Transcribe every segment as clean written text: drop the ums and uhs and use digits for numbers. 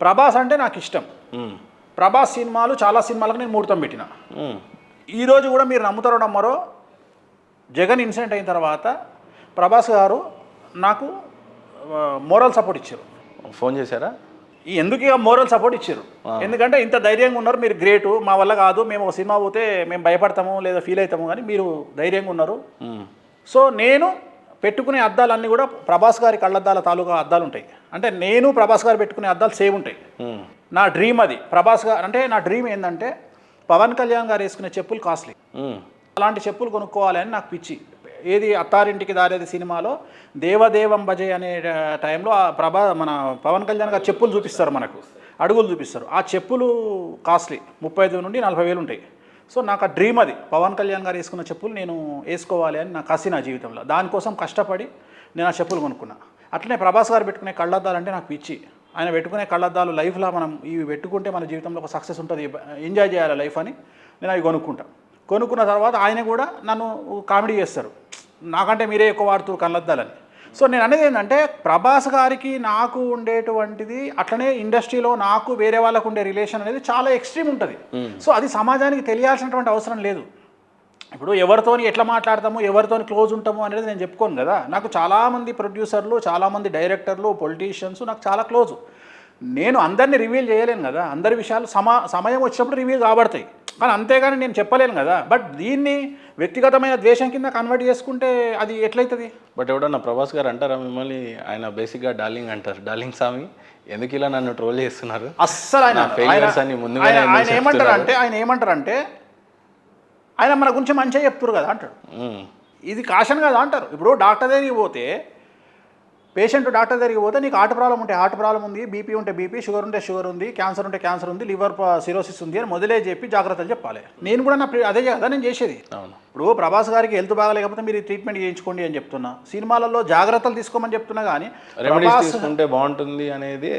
ప్రభాస్ అంటే నాకు ఇష్టం. ప్రభాస్ సినిమాలు చాలా సినిమాలకు నేను ముహూర్తం పెట్టిన. ఈరోజు కూడా మీరు నమ్ముతారో నమ్మరో, జగన్ ఇన్సిడెంట్ అయిన తర్వాత ప్రభాస్ గారు నాకు మోరల్ సపోర్ట్ ఇచ్చారు. ఫోన్ చేశారా? ఎందుకు ఇక మోరల్ సపోర్ట్ ఇచ్చారు, ఎందుకంటే ఇంత ధైర్యంగా ఉన్నారు మీరు, గ్రేటు, మా వల్ల కాదు, మేము ఒక సినిమా పోతే మేము భయపడతాము లేదా ఫీల్ అవుతాము, కానీ మీరు ధైర్యంగా ఉన్నారు. సో నేను పెట్టుకునే అద్దాలన్నీ కూడా ప్రభాస్ గారి కళ్ళద్దాల తాలూకా అద్దాలు ఉంటాయి. అంటే నేను ప్రభాస్ గారు పెట్టుకునే అద్దాలు సేమ్ ఉంటాయి. నా డ్రీమ్ అది. ప్రభాస్ గారు అంటే నా డ్రీమ్ ఏంటంటే పవన్ కళ్యాణ్ గారు వేసుకునే చెప్పులు కాస్ట్లీ, అలాంటి చెప్పులు కొనుక్కోవాలని నాకు పిచ్చి. ఏది అత్తారింటికి దారేది సినిమాలో దేవదేవం భజే అనే టైంలో మన పవన్ కళ్యాణ్ గారు చెప్పులు చూపిస్తారు, మనకు అడుగులు చూపిస్తారు. ఆ చెప్పులు కాస్ట్లీ 35 నుండి 40,000 ఉంటాయి. సో నాకు ఆ డ్రీమ్ అది, పవన్ కళ్యాణ్ గారు వేసుకున్న చెప్పులు నేను వేసుకోవాలి అని నాకు కసి నా జీవితంలో. దానికోసం కష్టపడి నేను ఆ చెప్పులు కొనుక్కున్నా. అట్లనే ప్రభాస్ గారు పెట్టుకునే కళ్ళద్దాలు అంటే నాకు పిచ్చి. ఆయన పెట్టుకునే కళ్ళద్దాలు లైఫ్లో మనం ఇవి పెట్టుకుంటే మన జీవితంలో ఒక సక్సెస్ ఉంటుంది, ఎంజాయ్ చేయాలి లైఫ్ అని నేను అవి కొనుక్కున్న తర్వాత ఆయన కూడా నన్ను కామెడీ చేస్తారు, నాకంటే మీరే ఎక్కువ వాడుతారు కళ్ళద్దాలని. సో నేను అనేది ఏంటంటే ప్రభాస్ గారికి నాకు ఉండేటువంటిది, అట్లనే ఇండస్ట్రీలో నాకు వేరే వాళ్ళకు ఉండే రిలేషన్ అనేది చాలా ఎక్స్ట్రీమ్ ఉంటుంది. సో అది సమాజానికి తెలియాల్సినటువంటి అవసరం లేదు. ఇప్పుడు ఎవరితోని ఎట్లా మాట్లాడతాము, ఎవరితోని క్లోజ్ ఉంటాము అనేది నేను చెప్పుకోను కదా. నాకు చాలామంది ప్రొడ్యూసర్లు, చాలామంది డైరెక్టర్లు, పొలిటీషియన్స్ నాకు చాలా క్లోజు. నేను అందరినీ రివీల్ చేయలేను కదా, అందరి విషయాలు సమయం వచ్చినప్పుడు రివీల్ కాబడతాయి, కానీ అంతేగాని నేను చెప్పలేను కదా. బట్ దీన్ని వ్యక్తిగతమైన ద్వేషం కింద కన్వర్ట్ చేసుకుంటే అది ఎట్లయితుంది? బట్ ఎవడన్నా ప్రభాస్ గారు అంటారా మిమ్మల్ని? ఆయన బేసిక్గా డార్లింగ్ అంటారు, డార్లింగ్ స్వామి ఎందుకు ఇలా నన్ను ట్రోల్ చేస్తున్నారు? అస్సలు ఆయన ఏమంటారంటే ఆయన మన గురించి మంచిగా చెప్తారు కదా అంటాడు. ఇది కాషన్ కదా అంటారు. ఇప్పుడు డాక్టర్ దగ్గరికి పోతే, పేషెంట్ డాక్టర్ దగ్గరికి పోతే నీకు హార్ట్ ప్రాబ్లం ఉంటే హార్ట్ ప్రాబ్లం ఉంది, బీపీ ఉంటే బీపీ, షుగర్ ఉంటే షుగర్ ఉంది, క్యాన్సర్ ఉంటే క్యాన్సర్ ఉంది, లివర్ సిరోసిస్ ఉంది అని మొదలే చెప్పి జాగ్రత్తలు చెప్పాలి. నేను కూడా అదే కదా నేను చేసేది. ఇప్పుడు ప్రభాస్ గారికి హెల్త్ బాగాలేకపోతే మీరు ట్రీట్మెంట్ చేయించుకోండి అని చెప్తున్నా, సినిమాలలో జాగ్రత్తలు తీసుకోమని చెప్తున్నా, కానీ తీసుకుంటే బాగుంటుంది అనేది.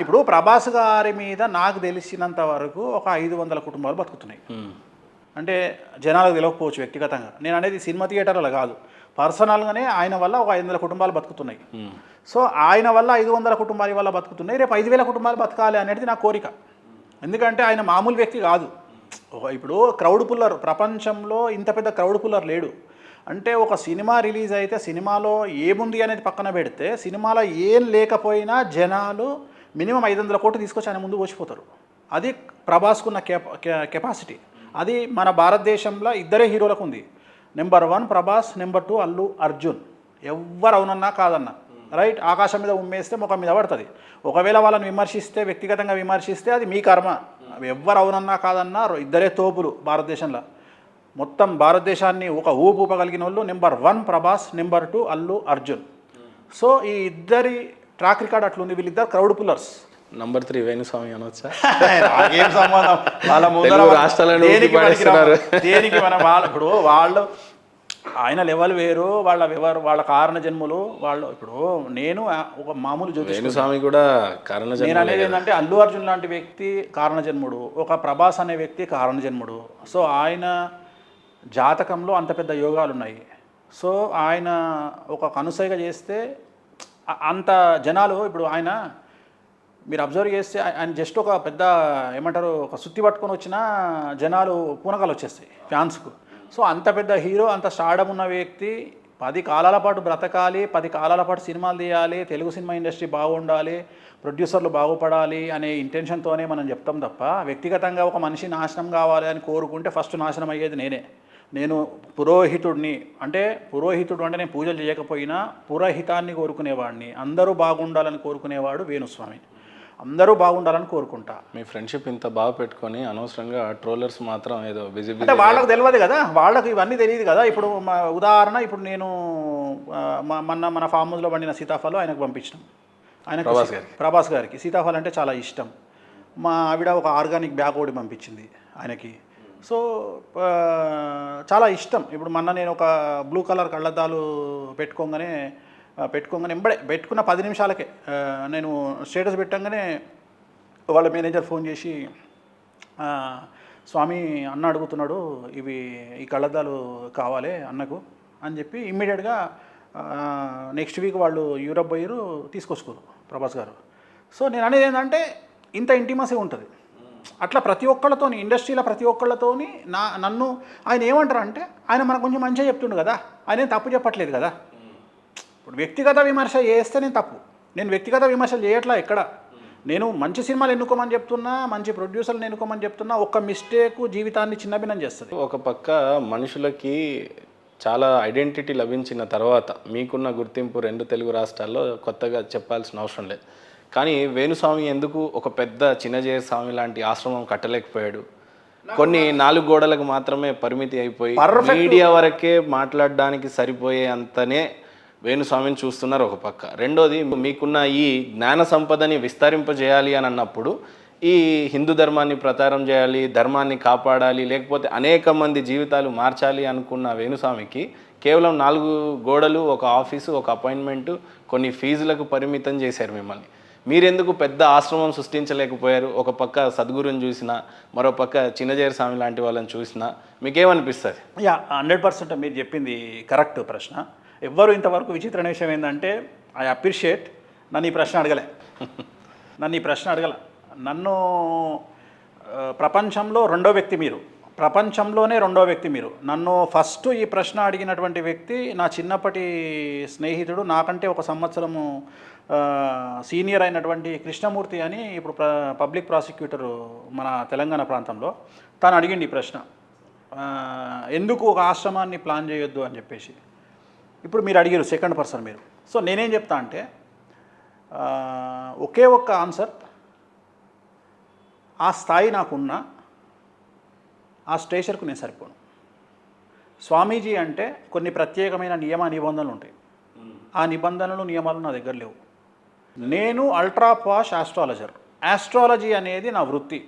ఇప్పుడు ప్రభాస్ గారి మీద నాకు తెలిసినంత వరకు ఒక 500 కుటుంబాలు బతుకుతున్నాయి. అంటే జనాలకు తెలియకపోవచ్చు వ్యక్తిగతంగా, నేను అనేది సినిమా థియేటర్లో కాదు, పర్సనల్గానే ఆయన వల్ల ఒక 500 కుటుంబాలు బతుకుతున్నాయి. సో ఆయన వల్ల 500 కుటుంబాల వల్ల బతుకుతున్నాయి, రేపు 5,000 కుటుంబాలు బతకాలి అనేది నా కోరిక. ఎందుకంటే ఆయన మామూలు వ్యక్తి కాదు. ఇప్పుడు క్రౌడ్ పుల్లర్, ప్రపంచంలో ఇంత పెద్ద క్రౌడ్ పుల్లర్ లేడు. అంటే ఒక సినిమా రిలీజ్ అయితే సినిమాలో ఏముంది అనేది పక్కన పెడితే, సినిమాలో ఏం లేకపోయినా జనాలు మినిమం 500 కోట్లు తీసుకొచ్చి ఆయన ముందు వచ్చిపోతారు. అది ప్రభాస్కున్న కెపాసిటీ. అది మన భారతదేశంలో ఇద్దరే హీరోలకు ఉంది. Number 1 Prabhas, number 2 Allu Arjun. ఎవ్వరు అవునన్నా కాదన్నా, రైట్, ఆకాశం మీద ఉమ్మేస్తే ముఖం మీద పడుతుంది. ఒకవేళ వాళ్ళని విమర్శిస్తే, వ్యక్తిగతంగా విమర్శిస్తే అది మీ కర్మ. ఎవ్వరు అవునన్నా కాదన్నా ఇద్దరే తోపులు భారతదేశంలో. మొత్తం భారతదేశాన్ని ఒక ఊపగలిగిన వాళ్ళు number 1 Prabhas, number 2 Allu Arjun. So ఈ ఇద్దరి ట్రాక్ రికార్డ్ అట్లుంది. వీళ్ళిద్దరు క్రౌడ్ పుల్లర్స్. నంబర్ 3 వేణుస్వామి అనొచ్చా? ఏం సంబంధం? వాళ్ళ ముందర రాష్ట్రాలను దేనికి మనం ఇప్పుడు వాళ్ళు ఆయన లెవెల్ వేరు, వాళ్ళ కారణ జన్ములు వాళ్ళు. ఇప్పుడు నేను ఒక మామూలు వేణుస్వామి కూడా కారణ జన్ముడు. నేను అనేది ఏంటంటే అల్లు అర్జున్ లాంటి వ్యక్తి కారణ జన్ముడు, ఒక ప్రభాస్ అనే వ్యక్తి కారణ జన్ముడు. సో ఆయన జాతకంలో అంత పెద్ద యోగాలు ఉన్నాయి. సో ఆయన ఒక కనుసైగ చేస్తే అంత జనాలు, ఇప్పుడు ఆయన మీరు అబ్జర్వ్ చేస్తే ఆయన జస్ట్ ఒక పెద్ద ఏమంటారు, ఒక సుత్తి పట్టుకొని వచ్చిన జనాలు పూనకాలు వచ్చేస్తాయి ఫ్యాన్స్కు. సో అంత పెద్ద హీరో, అంత స్టార్డమ్ ఉన్న వ్యక్తి 10 కాలాల పాటు బ్రతకాలి, 10 కాలాల పాటు సినిమాలు తీయాలి, తెలుగు సినిమా ఇండస్ట్రీ బాగుండాలి, ప్రొడ్యూసర్లు బాగుపడాలి అనే ఇంటెన్షన్తోనే మనం చెప్తాం తప్ప, వ్యక్తిగతంగా ఒక మనిషి నాశనం కావాలి అని కోరుకుంటే ఫస్ట్ నాశనం అయ్యేది నేనే. నేను పురోహితుడిని, అంటే పురోహితుడు అంటే నేను పూజలు చేయకపోయినా పురోహితాన్ని కోరుకునేవాడిని. అందరూ బాగుండాలని కోరుకునేవాడు వేణుస్వామి. అందరూ బాగుండాలని కోరుకుంటా. మీ ఫ్రెండ్షిప్ ఇంత బాగా పెట్టుకొని అనవసరంగా ట్రోలర్స్ మాత్రం ఏదో విజిబిలిటీ, అంటే వాళ్ళకు తెలియదు కదా, వాళ్ళకు ఇవన్నీ తెలియదు కదా. ఇప్పుడు ఉదాహరణ, ఇప్పుడు నేను మన ఫామ్ హౌస్లో పండిన సీతాఫలం ఆయనకు పంపించినాం. ఆయనకు ప్రభాస్ గారికి సీతాఫలం అంటే చాలా ఇష్టం. మా ఆవిడ ఒక ఆర్గానిక్ బ్యాగ్ ఒకటి పంపించింది ఆయనకి. సో చాలా ఇష్టం. ఇప్పుడు మొన్న నేను ఒక బ్లూ కలర్ కళ్ళద్దాలు పెట్టుకోగానే ఎంబడే పెట్టుకున్న 10 నిమిషాలకే నేను స్టేటస్ పెట్టంగానే వాళ్ళ మేనేజర్ ఫోన్ చేసి, స్వామి అన్న అడుగుతున్నాడు, ఈ కళ్ళద్దాలు కావాలి అన్నకు అని చెప్పి ఇమ్మీడియట్గా నెక్స్ట్ వీక్ వాళ్ళు యూరప్ పోయారు, తీసుకొచ్చుకోరు ప్రభాస్ గారు. సో నేను అనేది ఏంటంటే ఇంత ఇంటిమసీ ఉంటుంది. అట్లా ప్రతి ఒక్కళ్ళతోని ఇండస్ట్రీలో ప్రతి ఒక్కళ్ళతోని నన్ను ఆయన ఏమంటారు అంటే ఆయన మనకు కొంచెం మంచిగా చెప్తుండు కదా, ఆయన ఏం తప్పు చెప్పట్లేదు కదా. ఇప్పుడు వ్యక్తిగత విమర్శ చేస్తే నేను తప్పు, నేను వ్యక్తిగత విమర్శలు చేయట్లా ఎక్కడ. నేను మంచి సినిమాలు ఎన్నుకోమని చెప్తున్నా, మంచి ప్రొడ్యూసర్లు ఎన్నుకోమని చెప్తున్నా. ఒక్క మిస్టేక్ జీవితాన్ని చిన్నభిన్నం చేస్తుంది. ఒక పక్క మనుషులకి చాలా ఐడెంటిటీ లభించిన తర్వాత మీకున్న గుర్తింపు 2 తెలుగు రాష్ట్రాల్లో కొత్తగా చెప్పాల్సిన అవసరం లేదు. కానీ వేణుస్వామి ఎందుకు ఒక పెద్ద చిన్నజీయ స్వామి లాంటి ఆశ్రమం కట్టలేకపోయాడు? కొన్ని 4 గోడలకు మాత్రమే పరిమితి అయిపోయి మీడియా వరకే మాట్లాడడానికి సరిపోయే అంతనే వేణుస్వామిని చూస్తున్నారు ఒక పక్క. రెండోది, మీకున్న ఈ జ్ఞాన సంపదని విస్తరింపజేయాలి అని అన్నప్పుడు ఈ హిందూ ధర్మాన్ని ప్రచారం చేయాలి, ధర్మాన్ని కాపాడాలి, లేకపోతే అనేక మంది జీవితాలు మార్చాలి అనుకున్న వేణుస్వామికి కేవలం 4 గోడలు, ఒక ఆఫీసు, ఒక అపాయింట్మెంటు, కొన్ని ఫీజులకు పరిమితం చేశారు మిమ్మల్ని. మీరెందుకు పెద్ద ఆశ్రమం సృష్టించలేకపోయారు? ఒక పక్క సద్గురుని చూసినా, మరో పక్క చిన్నజీయ స్వామి లాంటి వాళ్ళని చూసినా మీకేమనిపిస్తుంది? 100% మీరు చెప్పింది కరెక్ట్ ప్రశ్న. ఎవ్వరు ఇంతవరకు విచిత్రమైన విషయం ఏంటంటే, ఐ అప్రిషియేట్ నన్ను ఈ ప్రశ్న అడగలే. నన్ను ప్రపంచంలో రెండో వ్యక్తి మీరు, ప్రపంచంలోనే రెండో వ్యక్తి మీరు. నన్ను ఫస్ట్ ఈ ప్రశ్న అడిగినటువంటి వ్యక్తి నా చిన్నప్పటి స్నేహితుడు, నాకంటే 1 సంవత్సరము సీనియర్ అయినటువంటి కృష్ణమూర్తి అని, ఇప్పుడు పబ్లిక్ ప్రాసిక్యూటరు మన తెలంగాణ ప్రాంతంలో. తను అడిగింది ఈ ప్రశ్న, ఎందుకు ఒక ఆశ్రమాన్ని ప్లాన్ చేయొద్దు అని చెప్పేసి. ఇప్పుడు మీరు అడిగారు సెకండ్ పర్సన్ మీరు. సో నేనేం చెప్తా అంటే, ఒకే ఒక్క ఆన్సర్, ఆ స్థాయి నాకున్నా ఆ స్టేషన్కు నేను సరిపోను. స్వామీజీ అంటే కొన్ని ప్రత్యేకమైన నిబంధనలు ఉంటాయి. ఆ నిబంధనలు, నియమాలు నా దగ్గర లేవు. నేను అల్ట్రా పాష్ ఆస్ట్రాలజర్. ఆస్ట్రాలజీ అనేది నా వృత్తి.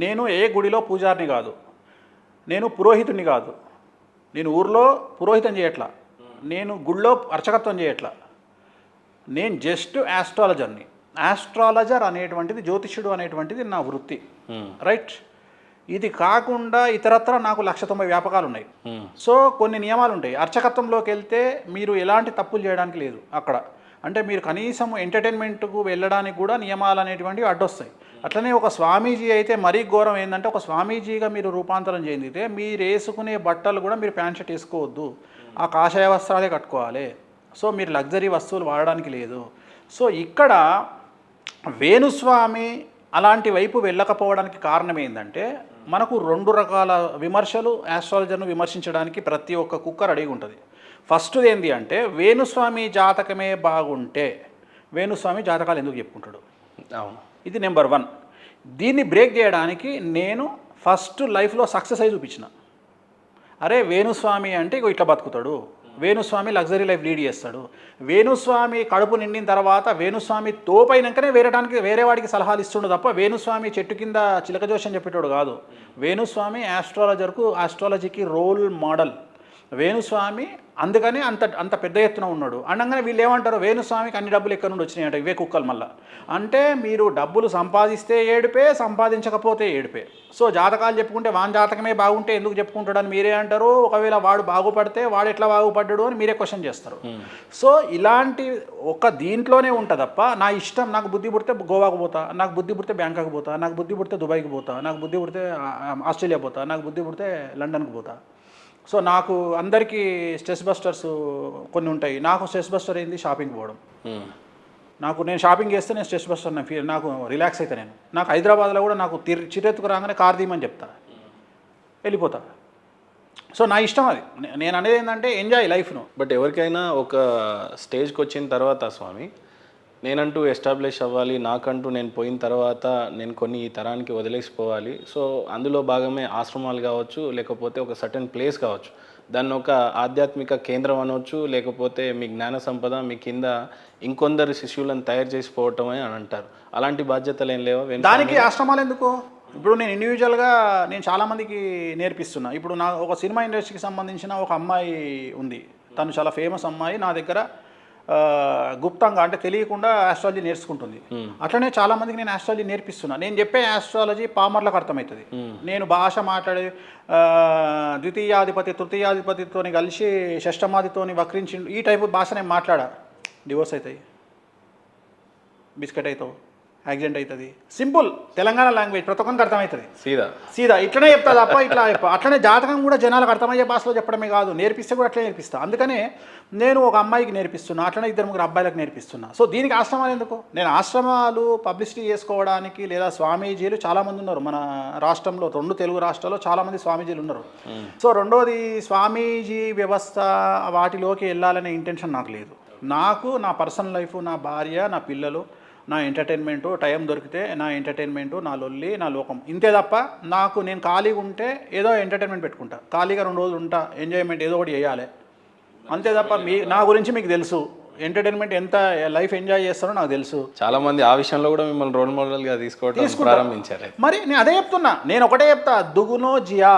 నేను ఏ గుడిలో పూజారిని కాదు, నేను పురోహితుని కాదు, నేను ఊర్లో పురోహితం చేయట్లా, నేను గుళ్ళో అర్చకత్వం చేయట్లా, నేను జస్ట్ ఆస్ట్రాలజర్ని. ఆస్ట్రాలజర్ అనేటువంటిది, జ్యోతిష్యుడు అనేటువంటిది నా వృత్తి, రైట్. ఇది కాకుండా ఇతరత్ర నాకు 190 వ్యాపకాలు ఉన్నాయి. సో కొన్ని నియమాలు ఉంటాయి. అర్చకత్వంలోకి వెళ్తే మీరు ఎలాంటి తప్పులు చేయడానికి లేదు అక్కడ. అంటే మీరు కనీసం ఎంటర్టైన్మెంట్కు వెళ్ళడానికి కూడా నియమాలు అనేటువంటివి అడ్డొస్తాయి. అట్లనే ఒక స్వామీజీ అయితే మరీ ఘోరం ఏంటంటే, ఒక స్వామీజీగా మీరు రూపాంతరం చెందితే మీరు వేసుకునే బట్టలు కూడా మీరు ప్యాంట్ షర్ట్ వేసుకోవద్దు, ఆ కాషాయ వస్త్రాలే కట్టుకోవాలి. సో మీరు లగ్జరీ వస్తువులు వాడడానికి లేదు. సో ఇక్కడ వేణుస్వామి అలాంటి వైపు వెళ్ళకపోవడానికి కారణం ఏంటంటే, మనకు 2 రకాల విమర్శలు ఆస్ట్రాలజర్ను విమర్శించడానికి ప్రతి ఒక్క కుక్క రెడీగా ఉంటుంది. ఫస్ట్ది ఏంటి అంటే, వేణుస్వామి జాతకమే బాగుంటే వేణుస్వామి జాతకాలు ఎందుకు చెప్పుకుంటాడు? అవును, ఇది నెంబర్ 1. దీన్ని బ్రేక్ చేయడానికి నేను ఫస్ట్ లైఫ్లో సక్సెస్ అయి చూపించిన. అరే వేణుస్వామి అంటే ఇట్లా బతుకుతాడు, వేణుస్వామి లగ్జరీ లైఫ్ లీడ్ చేస్తాడు, వేణుస్వామి కడుపు నిండిన తర్వాత వేణుస్వామి తోపైనాకనే వేరే వాడికి సలహాలు ఇస్తుండు తప్ప వేణుస్వామి చెట్టు కింద చిలక జోషం చెప్పేటోడు కాదు. వేణుస్వామి ఆస్ట్రాలజీకి రోల్ మోడల్. వేణుస్వామి అందుకని అంత పెద్ద ఎత్తున ఉన్నాడు. అనగానే వీళ్ళు ఏమంటారు, వేణుస్వామికి అన్ని డబ్బులు ఎక్కడి నుండి వచ్చినాయంట, ఇవే కుక్కలు. మళ్ళీ అంటే మీరు డబ్బులు సంపాదిస్తే ఏడుపే, సంపాదించకపోతే ఏడుపే. సో జాతకాలు చెప్పుకుంటే వాని జాతకమే బాగుంటే ఎందుకు చెప్పుకుంటాడని మీరే అంటారు. ఒకవేళ వాడు బాగుపడితే వాడు ఎట్లా బాగుపడ్డాడు అని మీరే క్వశ్చన్ చేస్తారు. సో ఇలాంటి ఒక దీంట్లోనే ఉంటుంది తప్ప, నా ఇష్టం, నాకు బుద్ధి పుడితే గోవాకు పోతా, నాకు బుద్ధి పుడితే బ్యాంకాక్ పోతా, నాకు బుద్ధి పుడితే దుబాయ్కి పోతా, నాకు బుద్ధి పుడితే ఆస్ట్రేలియా పోతా, నాకు బుద్ధి పుడితే లండన్కి పోతా. సో నాకు అందరికీ స్ట్రెస్ బస్టర్స్ కొన్ని ఉంటాయి. నాకు స్ట్రెస్ బస్టర్ ఏంది, షాపింగ్ పోవడం. నేను షాపింగ్ చేస్తే నేను స్ట్రెస్ బస్టర్, నాకు రిలాక్స్ అయితే నాకు హైదరాబాద్లో కూడా నాకు చిరెత్తుకు రాగానే కార్ తీయమని చెప్తా, వెళ్ళిపోతా. సో నా ఇష్టం అది. నేను అనేది ఏంటంటే ఎంజాయ్ లైఫ్ను. బట్ ఎవరికైనా ఒక స్టేజ్కి వచ్చిన తర్వాత స్వామి, నేనంటూ ఎస్టాబ్లిష్ అవ్వాలి, నాకంటూ నేను పోయిన తర్వాత నేను కొన్ని ఈ తరానికి వదిలేసిపోవాలి. సో అందులో భాగమే ఆశ్రమాలు కావచ్చు, లేకపోతే ఒక సర్టెన్ ప్లేస్ కావచ్చు, దాన్ని ఒక ఆధ్యాత్మిక కేంద్రం అనవచ్చు, లేకపోతే మీ జ్ఞాన సంపద మీ కింద ఇంకొందరు శిష్యులను తయారు చేసిపోవటం అని అంటారు. అలాంటి బాధ్యతలు ఏం లేవా? దానికి ఆశ్రమాలు ఎందుకు? ఇప్పుడు నేను ఇండివిజువల్గా నేను చాలామందికి నేర్పిస్తున్నా. ఇప్పుడు నా ఒక సినిమా ఇండస్ట్రీకి సంబంధించిన ఒక అమ్మాయి ఉంది, తను చాలా ఫేమస్ అమ్మాయి. నా దగ్గర గుప్తంగా అంటే తెలియకుండా ఆస్ట్రాలజీ నేర్చుకుంటుంది. అట్లనే చాలామందికి నేను ఆస్ట్రాలజీ నేర్పిస్తున్నా. నేను చెప్పే ఆస్ట్రాలజీ పామర్లకు అర్థమవుతుంది. నేను భాష మాట్లాడే ద్వితీయాధిపతి తృతీయాధిపతితో కలిసి షష్టమాధితోని వక్రించి ఈ టైపు భాష నేను మాట్లాడా, డివోర్స్ అవుతాయి, బిస్కెట్ అవుతావు, యాక్సిడెంట్ అవుతుంది. సింపుల్ తెలంగాణ లాంగ్వేజ్ ప్రతి ఒక్కరికి అర్థమవుతుంది. సీదా ఇట్లనే చెప్తా తప్ప ఇట్లా అట్లనే జాతకం కూడా జనాలకు అర్థమయ్యే భాషలో చెప్పడమే కాదు, నేర్పిస్తే కూడా అట్లనే నేర్పిస్తా. అందుకనే నేను ఒక అమ్మాయికి నేర్పిస్తున్నా, అట్లనే 2-3 అబ్బాయిలకు నేర్పిస్తున్నా. సో దీనికి ఆశ్రమాలు ఎందుకు? నేను ఆశ్రమాలు పబ్లిసిటీ చేసుకోవడానికి లేదా స్వామీజీలు చాలామంది ఉన్నారు మన రాష్ట్రంలో, 2 తెలుగు రాష్ట్రాల్లో చాలామంది స్వామీజీలు ఉన్నారు. సో రెండోది స్వామీజీ వ్యవస్థ వాటిలోకి వెళ్ళాలనే ఇంటెన్షన్ నాకు లేదు. నాకు నా పర్సనల్ లైఫ్, నా భార్య, నా పిల్లలు, నా ఎంటర్టైన్మెంటు, టైం దొరికితే నా ఎంటర్టైన్మెంటు, నా లొల్లి, నా లోకం, ఇంతే తప్ప నేను ఖాళీగా ఉంటే ఏదో ఎంటర్టైన్మెంట్ పెట్టుకుంటా, ఖాళీగా 2 రోజులు ఉంటా, ఎంజాయ్మెంట్ ఏదో ఒకటి చేయాలి, అంతే తప్ప నా గురించి మీకు తెలుసు, ఎంటర్టైన్మెంట్ ఎంత లైఫ్ ఎంజాయ్ చేస్తారో నాకు తెలుసు. చాలా మంది ఆ విషయంలో కూడా మిమ్మల్ని రోల్ మోడల్గా తీసుకోవడం ప్రారంభించారు. మరి నేను అదే చెప్తున్నా, నేను ఒకటే చెప్తా, దుగునో జియా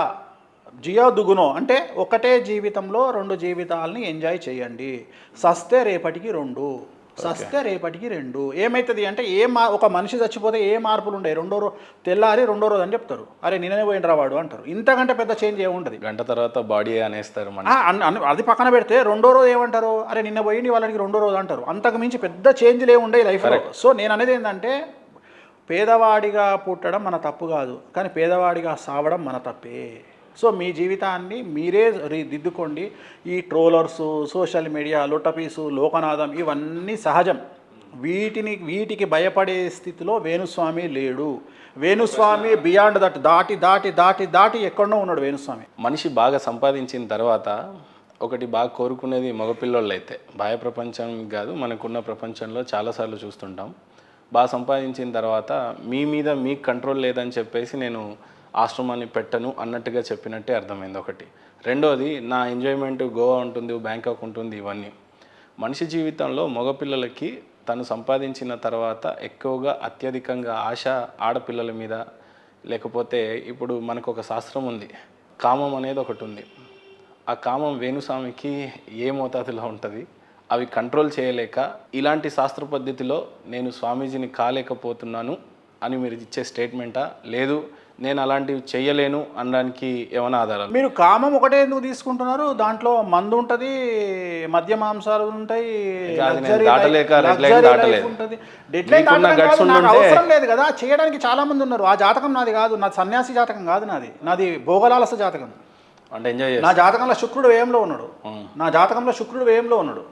దుగునో అంటే ఒకటే జీవితంలో 2 జీవితాలని ఎంజాయ్ చేయండి. సస్తే రేపటికి 2, సస్తే రేపటికి 2. ఏమవుతుంది అంటే ఒక మనిషి చచ్చిపోతే ఏ మార్పులు ఉండవు. తెల్లారి 2వ రోజు అని చెప్తారు, అరే నిన్ననే పోయినరా వాడు అంటారు. ఇంతకంటే పెద్ద చేంజ్ ఏముంటుంది? గంట తర్వాత బాడీ అనేస్తారు. అది పక్కన పెడితే 2వ రోజు ఏమంటారు, అరే నిన్న పోయింది వాళ్ళకి 2వ రోజు అంటారు. అంతకు మించి పెద్ద చేంజ్లు ఏముండవు లైఫ్లో. సో నేను అనేది ఏంటంటే పేదవాడిగా పుట్టడం మన తప్పు కాదు, కానీ పేదవాడిగా సావడం మన తప్పే. సో మీ జీవితాన్ని మీరే దిద్దుకోండి. ఈ ట్రోలర్స్, సోషల్ మీడియా, లొట్టపీసు, లోకనాథం ఇవన్నీ సహజం. వీటికి భయపడే స్థితిలో వేణుస్వామి లేడు. వేణుస్వామి బియాండ్ దట్, దాటి దాటి దాటి దాటి ఎక్కడో ఉన్నాడు వేణుస్వామి. మనిషి బాగా సంపాదించిన తర్వాత ఒకటి బాగా కోరుకునేది మగపిల్లోళ్ళు అయితే, బాహ్య ప్రపంచం కాదు, మనకున్న ప్రపంచంలో చాలాసార్లు చూస్తుంటాం. బాగా సంపాదించిన తర్వాత మీ మీద మీకు కంట్రోల్ లేదని చెప్పేసి నేను ఆశ్రమాన్ని పెట్టను అన్నట్టుగా చెప్పినట్టే అర్థమైంది ఒకటి. రెండోది, నా ఎంజాయ్మెంట్ గోవా ఉంటుంది, బ్యాంకాక్ ఉంటుంది. ఇవన్నీ మనిషి జీవితంలో మగపిల్లలకి తను సంపాదించిన తర్వాత ఎక్కువగా అత్యధికంగా ఆశ ఆడపిల్లల మీద, లేకపోతే ఇప్పుడు మనకు ఒక శాస్త్రం ఉంది, కామం అనేది ఒకటి ఉంది. ఆ కామం వేణుస్వామికి ఏ మోతాదులో ఉంటుంది, అవి కంట్రోల్ చేయలేక ఇలాంటి శాస్త్ర పద్ధతిలో నేను స్వామీజీని కాలేకపోతున్నాను అని మీరు ఇచ్చే స్టేట్మెంటా, లేదు నేను అలాంటివి చెయ్యలేను అనడానికి ఏమైనా ఆధారాలు? మీరు కామం ఒకటే ఎందుకు తీసుకుంటున్నారు? దాంట్లో మందు ఉంటుంది, మద్య మాంసాలు ఉంటాయి, అవసరం లేదు కదా చేయడానికి. చాలా మంది ఉన్నారు. ఆ జాతకం నాది కాదు, నాది సన్యాసి జాతకం కాదు, నాది భోగలాలస జాతకం. అంటే ఎంజాయ్ నా జాతకంలో శుక్రుడు వ్యయంలో ఉన్నాడు. నా జాతకంలో శుక్రుడు వ్యయంలో ఉన్నాడు.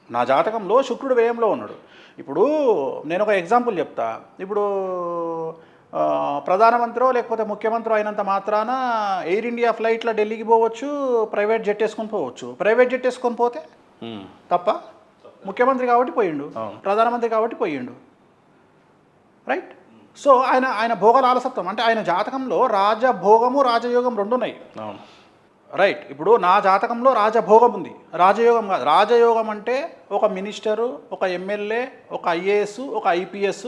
నా జాతకంలో శుక్రుడు వ్యయంలో ఉన్నాడు. ఇప్పుడు నేను ఒక ఎగ్జాంపుల్ చెప్తా. ఇప్పుడు ప్రధానమంత్రి లేకపోతే ముఖ్యమంత్రి అయినంత మాత్రాన ఎయిర్ ఇండియా ఫ్లైట్లో ఢిల్లీకి పోవచ్చు, ప్రైవేట్ జెట్ వేసుకొని పోవచ్చు. ప్రైవేట్ జెట్ వేసుకొని పోతే తప్ప? ముఖ్యమంత్రి కాబట్టి పోయిండు, ప్రధానమంత్రి కాబట్టి పోయిండు, రైట్? సో ఆయన భోగాల ఆలసత్వం అంటే ఆయన జాతకంలో రాజభోగము రాజయోగం 2 ఉన్నాయి, రైట్? ఇప్పుడు నా జాతకంలో రాజభోగం ఉంది, రాజయోగం కాదు. రాజయోగం అంటే ఒక మినిస్టరు, ఒక ఎమ్మెల్యే, ఒక ఐఏఎస్, ఒక ఐపీఎస్,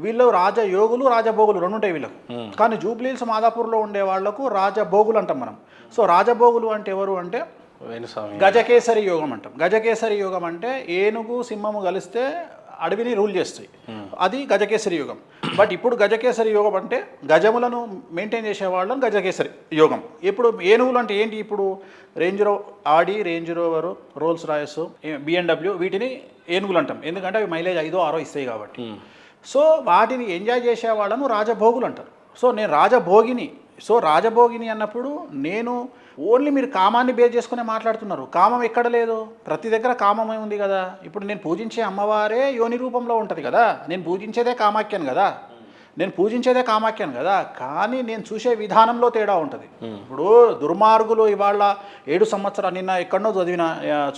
వీళ్ళు రాజయోగులు రాజభోగులు 2 ఉంటాయి వీళ్ళకు. కానీ జూబ్లీహిల్స్ మాదాపూర్లో ఉండే వాళ్లకు రాజభోగులు అంటాం మనం. సో రాజభోగులు అంటే ఎవరు అంటే గజకేసరి యోగం అంటాం. గజకేసరి యోగం అంటే ఏనుగు సింహము కలిస్తే అడవిని రూల్ చేస్తాయి, అది గజకేసరి యోగం. బట్ ఇప్పుడు గజకేసరి యోగం అంటే గజములను మెయింటైన్ చేసేవాళ్ళని గజకేసరి యోగం. ఇప్పుడు ఏనుగులు అంటే ఏంటి? ఇప్పుడు Audi, range rover, rolls royce, BMW వీటిని ఏనుగులు అంటాం. ఎందుకంటే అవి మైలేజ్ 5-6 ఇస్తాయి కాబట్టి. సో వాటిని ఎంజాయ్ చేసేవాళ్ళను రాజభోగులు అంటారు. సో నేను రాజభోగిని. సో రాజభోగిని అన్నప్పుడు నేను ఓన్లీ మీరు కామాన్ని బేస్ చేసుకునే మాట్లాడుతున్నారు. కామం ఎక్కడ లేదు, ప్రతి దగ్గర కామమే ఉంది కదా. ఇప్పుడు నేను పూజించే అమ్మవారే యోని రూపంలో ఉంటుంది కదా, నేను పూజించేదే కామాఖ్యాను కదా. కానీ నేను చూసే విధానంలో తేడా ఉంటుంది. ఇప్పుడు దుర్మార్గులు ఇవాళ 7 సంవత్సరాలు, నిన్న ఎక్కడనో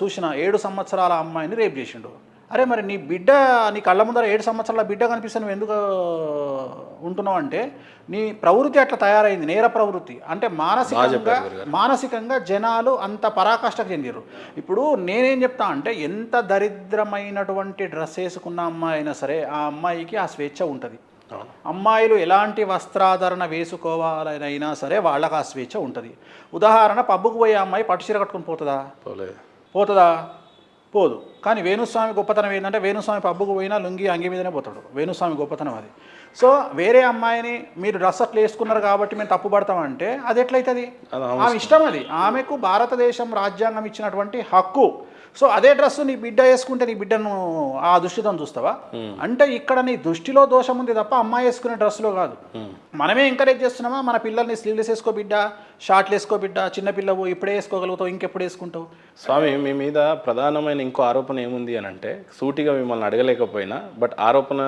చూసిన 7 సంవత్సరాల అమ్మాయిని రేప్ చేసిండు. అరే మరి నీ బిడ్డ, నీ కళ్ళ ముందర 7 సంవత్సరాల బిడ్డ కనిపిస్తే నువ్వు ఎందుకు ఉంటున్నావు అంటే నీ ప్రవృత్తి అట్లా తయారైంది, నేర ప్రవృత్తి. అంటే మానసికంగా జనాలు అంత పరాకాష్ఠకు చెందిరు. ఇప్పుడు నేనేం చెప్తా అంటే ఎంత దరిద్రమైనటువంటి డ్రెస్ వేసుకున్న అమ్మాయి అయినా సరే ఆ అమ్మాయికి ఆ స్వేచ్ఛ ఉంటుంది. అమ్మాయిలు ఎలాంటి వస్త్రాధరణ వేసుకోవాలనైనా సరే వాళ్ళకి ఆ స్వేచ్ఛ ఉంటుంది. ఉదాహరణ, పబ్బుకు పోయే అమ్మాయి పట్టు చీర కట్టుకుని పోతుందా? పోదు. కానీ వేణుస్వామి గొప్పతనం ఏంటంటే వేణుస్వామి పబ్బుకు పోయినా లుంగి అంగి మీదనే పోతాడు. వేణుస్వామి గొప్పతనం అది. సో వేరే అమ్మాయిని మీరు డ్రెస్ అట్లా వేసుకున్నారు కాబట్టి మేము తప్పు పడతామంటే అది ఎట్లయితుంది? ఆమె ఇష్టం, అది ఆమెకు భారతదేశం రాజ్యాంగం ఇచ్చినటువంటి హక్కు. సో అదే డ్రెస్ నీ బిడ్డ వేసుకుంటే నీ బిడ్డను ఆ దృష్టితో చూస్తావా? అంటే ఇక్కడ నీ దృష్టిలో దోషం ఉంది తప్ప అమ్మాయి వేసుకునే డ్రెస్లో కాదు. మనమే ఎంకరేజ్ చేస్తున్నామా మన పిల్లల్ని స్లీవ్లెస్ వేసుకో బిడ్డ, షార్ట్లు వేసుకో బిడ్డ, చిన్న పిల్లవు ఇప్పుడే వేసుకోగలుగుతావు, ఇంకెప్పుడు వేసుకుంటావు? స్వామి, మీ మీద ప్రధానమైన ఇంకో ఆరోపణ ఏముంది అని అంటే, సూటిగా మిమ్మల్ని అడగలేకపోయినా బట్ ఆరోపణ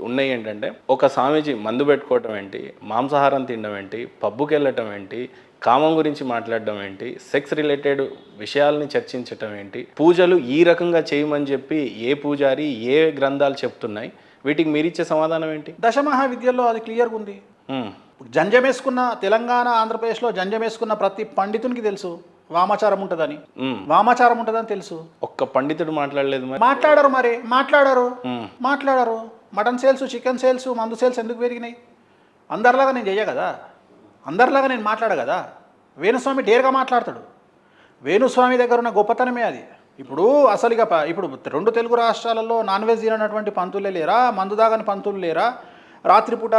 ఉన్నాయి ఏంటంటే, ఒక స్వామీజీ మందు పెట్టుకోవటం ఏంటి, మాంసాహారం తినడం ఏంటి, పబ్బుకి వెళ్ళటం ఏంటి, కామం గురించి మాట్లాడడం ఏంటి, సెక్స్ రిలేటెడ్ విషయాల్ని చర్చించటం ఏంటి, పూజలు ఈ రకంగా చేయమని చెప్పి ఏ పూజారి ఏ గ్రంథాలు చెప్తున్నాయి, వీటికి మీరిచ్చే సమాధానం ఏంటి? దశమహావిద్యల్లో అది క్లియర్గా ఉంది. జంజం వేసుకున్న తెలంగాణ ఆంధ్రప్రదేశ్లో జంజం వేసుకున్న ప్రతి పండితునికి తెలుసు వామాచారం ఉంటుందని. వామాచారం ఉంటుందని తెలుసు. ఒక్క పండితుడు మాట్లాడలేదు మరి. మాట్లాడరు. మటన్ సేల్స్, చికెన్ సేల్స్, మందు సేల్స్ ఎందుకు పెరిగినాయి? అందరిలాగా నేను చెయ్య కదా, అందరిలాగా నేను మాట్లాడ కదా. వేణుస్వామి డేర్గా మాట్లాడతాడు. వేణుస్వామి దగ్గర ఉన్న గొప్పతనమే అది. ఇప్పుడు అసలుగా ఇప్పుడు 2 తెలుగు రాష్ట్రాలలో నాన్ వెజ్ తినటువంటి పంతులే లేరా? మందు దాగని పంతులు లేరా? రాత్రిపూట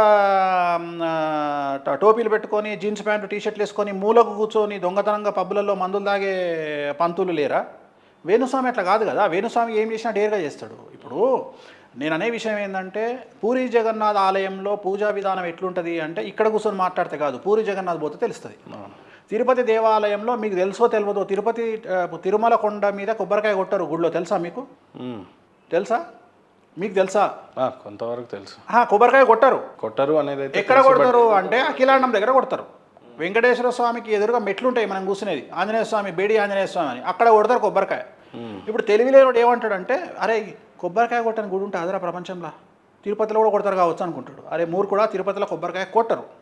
టోపీలు పెట్టుకొని జీన్స్ ప్యాంటు టీషర్ట్లు వేసుకొని మూలకు కూర్చొని దొంగతనంగా పబ్బులలో మందులు తాగే పంతులు లేరా? వేణుస్వామి అట్లా కాదు కదా. వేణుస్వామి ఏం చేసినా డేర్గా చేస్తాడు. ఇప్పుడు నేను అనే విషయం ఏంటంటే, పూరి జగన్నాథ్ ఆలయంలో పూజా విధానం ఎట్లుంటుంది అంటే, ఇక్కడ కూర్చొని మాట్లాడితే కాదు, పూరి జగన్నాథ్ పోతే తెలుస్తుంది. తిరుపతి దేవాలయంలో మీకు తెలుసో తెలియదో, తిరుమల కొండ మీద కొబ్బరికాయ కొట్టారు గుడిలో, తెలుసా మీకు? తెలుసా? మీకు తెలుసా? కొంతవరకు తెలుసు. కొబ్బరికాయ కొట్టరు అనేది ఎక్కడ కొడతారు అంటే అఖిలాండం దగ్గర కొడతారు. వెంకటేశ్వర స్వామికి ఎదురుగా మెట్లుంటాయి మనం కూర్చునేది, ఆంజనేయ స్వామి, బేడి ఆంజనేయ స్వామి అని, అక్కడ కొడతారు కొబ్బరికాయ. ఇప్పుడు తెలివిలేనుడు ఏమంటాడంటే, అరే కొబ్బరికాయ కొట్టని గుడి ఉంటే అదరా ప్రపంచంలో, తిరుపతిలో కూడా కొడతారు కావచ్చు అనుకుంటాడు. అరే మూర్ఖుడా, తిరుపతిలో కొబ్బరికాయ కొట్టరు.